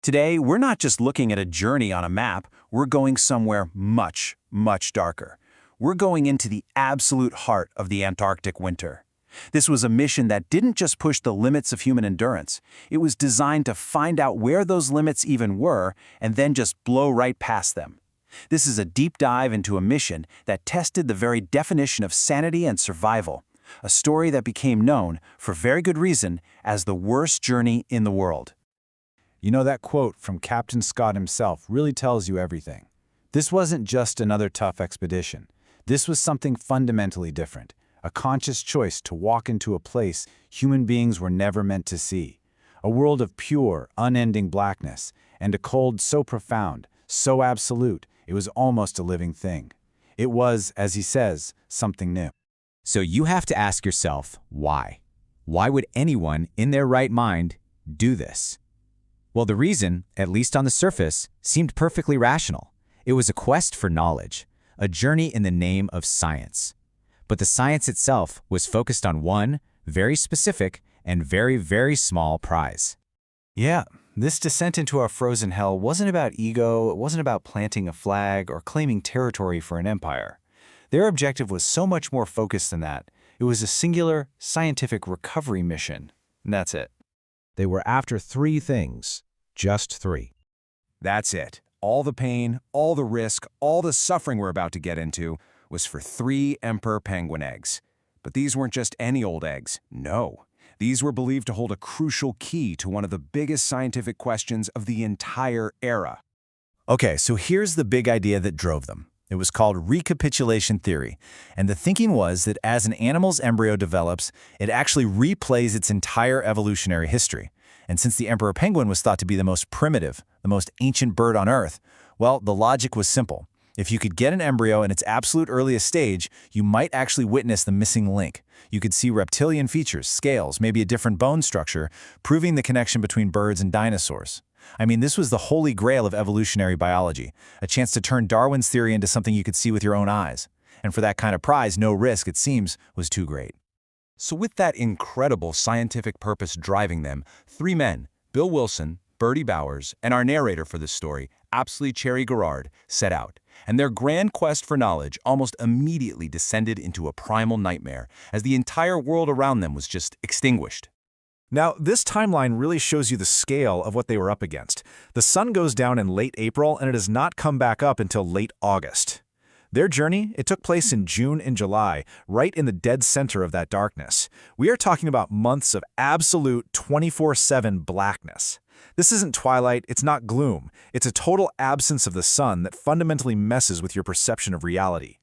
Today, we're not just looking at a journey on a map, we're going somewhere much, much darker. We're going into the absolute heart of the Antarctic winter. This was a mission that didn't just push the limits of human endurance. It was designed to find out where those limits even were and then just blow right past them. This is a deep dive into a mission that tested the very definition of sanity and survival, a story that became known, for very good reason, as the worst journey in the world. You know, that quote from Captain Scott himself really tells you everything. This wasn't just another tough expedition. This was something fundamentally different, a conscious choice to walk into a place human beings were never meant to see, a world of pure, unending blackness, and a cold so profound, so absolute, it was almost a living thing. It was, as he says, something new. So you have to ask yourself, why? Why would anyone in their right mind do this? Well, the reason, at least on the surface, seemed perfectly rational. It was a quest for knowledge, a journey in the name of science. But the science itself was focused on one very specific and very, very small prize. Yeah, this descent into our frozen hell wasn't about ego, it wasn't about planting a flag or claiming territory for an empire. Their objective was so much more focused than that. It was a singular, scientific recovery mission. And that's it. They were after three things, just three. That's it. All the pain, all the risk, all the suffering we're about to get into was for 3 emperor penguin eggs. But these weren't just any old eggs. No. These were believed to hold a crucial key to one of the biggest scientific questions of the entire era. Okay, so here's the big idea that drove them. It was called recapitulation theory, and the thinking was that as an animal's embryo develops, it actually replays its entire evolutionary history. And since the emperor penguin was thought to be the most primitive, the most ancient bird on Earth, well, the logic was simple. If you could get an embryo in its absolute earliest stage, you might actually witness the missing link. You could see reptilian features, scales, maybe a different bone structure, proving the connection between birds and dinosaurs. I mean, this was the holy grail of evolutionary biology, a chance to turn Darwin's theory into something you could see with your own eyes. And for that kind of prize, no risk, it seems, was too great. So with that incredible scientific purpose driving them, 3 men, Bill Wilson, Bertie Bowers, and our narrator for this story, Apsley Cherry Garrard, set out. And their grand quest for knowledge almost immediately descended into a primal nightmare, as the entire world around them was just extinguished. Now, this timeline really shows you the scale of what they were up against. The sun goes down in late April, and it does not come back up until late August. Their journey, it took place in June and July, right in the dead center of that darkness. We are talking about months of absolute 24/7 blackness. This isn't twilight, it's not gloom. It's a total absence of the sun that fundamentally messes with your perception of reality.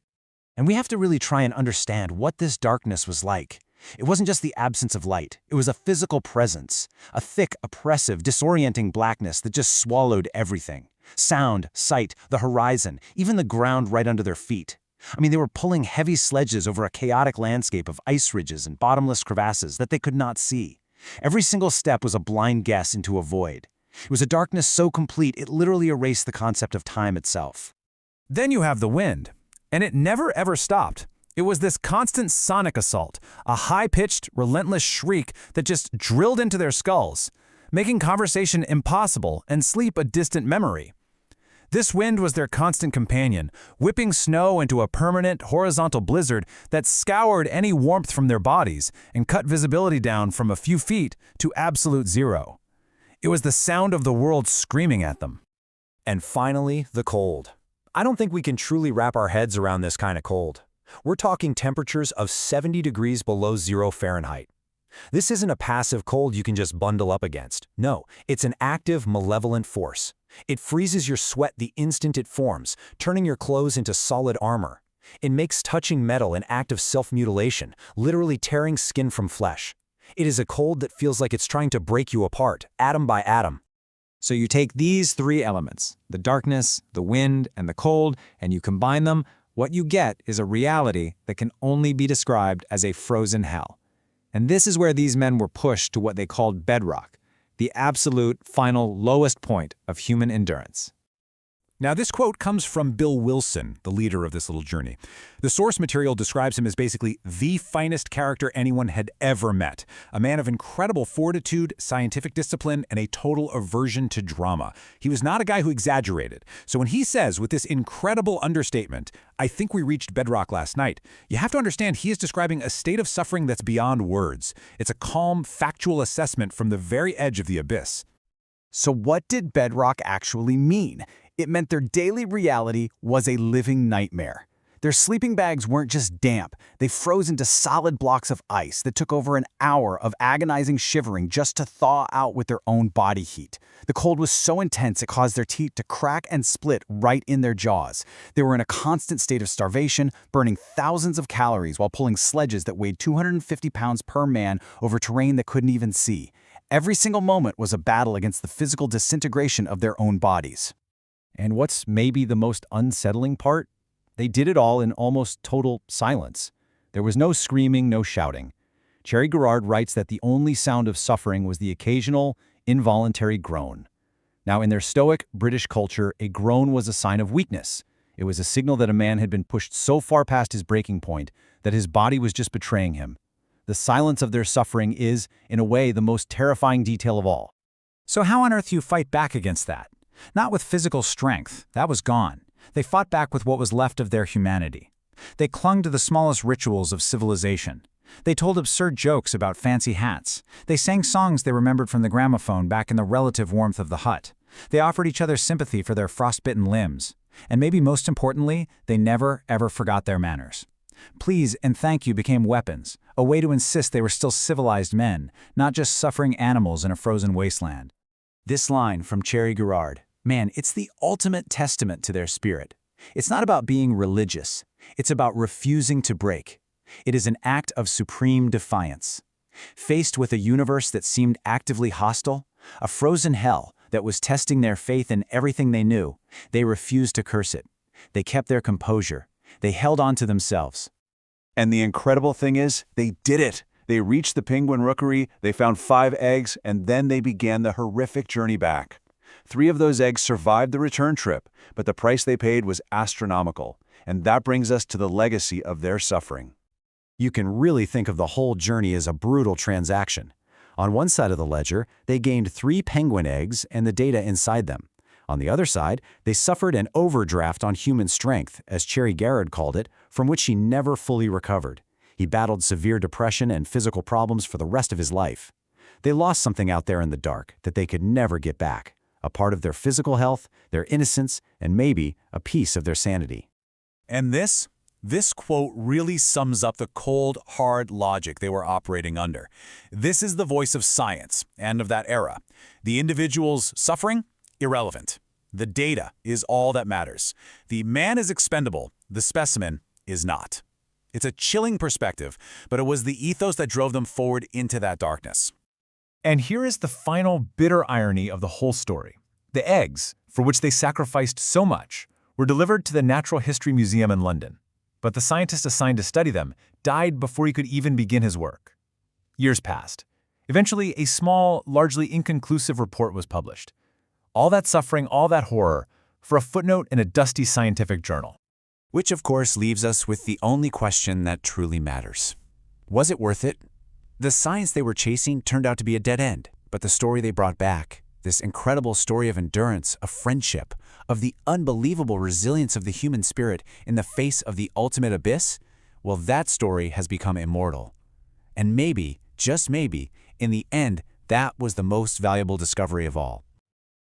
And we have to really try and understand what this darkness was like. It wasn't just the absence of light, it was a physical presence, a thick, oppressive, disorienting blackness that just swallowed everything. Sound, sight, the horizon, even the ground right under their feet. I mean, they were pulling heavy sledges over a chaotic landscape of ice ridges and bottomless crevasses that they could not see. Every single step was a blind guess into a void. It was a darkness so complete it literally erased the concept of time itself. Then you have the wind, and it never ever stopped. It was this constant sonic assault, a high-pitched, relentless shriek that just drilled into their skulls, making conversation impossible and sleep a distant memory. This wind was their constant companion, whipping snow into a permanent, horizontal blizzard that scoured any warmth from their bodies and cut visibility down from a few feet to absolute zero. It was the sound of the world screaming at them. And finally, the cold. I don't think we can truly wrap our heads around this kind of cold. We're talking temperatures of 70 degrees below 0 Fahrenheit. This isn't a passive cold you can just bundle up against. No, it's an active, malevolent force. It freezes your sweat the instant it forms, turning your clothes into solid armor. It makes touching metal an act of self-mutilation, literally tearing skin from flesh. It is a cold that feels like it's trying to break you apart, atom by atom. So you take these 3 elements, the darkness, the wind, and the cold, and you combine them. What you get is a reality that can only be described as a frozen hell. And this is where these men were pushed to what they called bedrock, the absolute, final, lowest point of human endurance. Now, this quote comes from Bill Wilson, the leader of this little journey. The source material describes him as basically the finest character anyone had ever met, a man of incredible fortitude, scientific discipline, and a total aversion to drama. He was not a guy who exaggerated. So when he says, with this incredible understatement, "I think we reached bedrock last night," you have to understand he is describing a state of suffering that's beyond words. It's a calm, factual assessment from the very edge of the abyss. So what did bedrock actually mean? It meant their daily reality was a living nightmare. Their sleeping bags weren't just damp, they froze into solid blocks of ice that took over an hour of agonizing shivering just to thaw out with their own body heat. The cold was so intense it caused their teeth to crack and split right in their jaws. They were in a constant state of starvation, burning thousands of calories while pulling sledges that weighed 250 pounds per man over terrain that couldn't even see. Every single moment was a battle against the physical disintegration of their own bodies. And what's maybe the most unsettling part? They did it all in almost total silence. There was no screaming, no shouting. Cherry Garrard writes that the only sound of suffering was the occasional, involuntary groan. Now, in their stoic British culture, a groan was a sign of weakness. It was a signal that a man had been pushed so far past his breaking point that his body was just betraying him. The silence of their suffering is, in a way, the most terrifying detail of all. So how on earth do you fight back against that? Not with physical strength. That was gone. They fought back with what was left of their humanity. They clung to the smallest rituals of civilization. They told absurd jokes about fancy hats. They sang songs they remembered from the gramophone back in the relative warmth of the hut. They offered each other sympathy for their frostbitten limbs. And maybe most importantly, they never, ever forgot their manners. Please and thank you became weapons, a way to insist they were still civilized men, not just suffering animals in a frozen wasteland. This line from Cherry Garrard, man, it's the ultimate testament to their spirit. It's not about being religious. It's about refusing to break. It is an act of supreme defiance. Faced with a universe that seemed actively hostile, a frozen hell that was testing their faith in everything they knew, they refused to curse it. They kept their composure. They held on to themselves. And the incredible thing is, they did it. They reached the penguin rookery, they found 5 eggs, and then they began the horrific journey back. 3 of those eggs survived the return trip, but the price they paid was astronomical. And that brings us to the legacy of their suffering. You can really think of the whole journey as a brutal transaction. On one side of the ledger, they gained 3 penguin eggs and the data inside them. On the other side, they suffered an overdraft on human strength, as Cherry Garrard called it, from which he never fully recovered. He battled severe depression and physical problems for the rest of his life. They lost something out there in the dark that they could never get back, a part of their physical health, their innocence, and maybe a piece of their sanity. And this quote really sums up the cold, hard logic they were operating under. This is the voice of science and of that era. The individual's suffering? Irrelevant. The data is all that matters. The man is expendable, the specimen is not. It's a chilling perspective, but it was the ethos that drove them forward into that darkness. And here is the final bitter irony of the whole story. The eggs, for which they sacrificed so much, were delivered to the Natural History Museum in London. But the scientist assigned to study them died before he could even begin his work. Years passed. Eventually, a small, largely inconclusive report was published. All that suffering, all that horror, for a footnote in a dusty scientific journal. Which, of course, leaves us with the only question that truly matters. Was it worth it? The science they were chasing turned out to be a dead end, but the story they brought back, this incredible story of endurance, of friendship, of the unbelievable resilience of the human spirit in the face of the ultimate abyss, well, that story has become immortal. And maybe, just maybe, in the end, that was the most valuable discovery of all.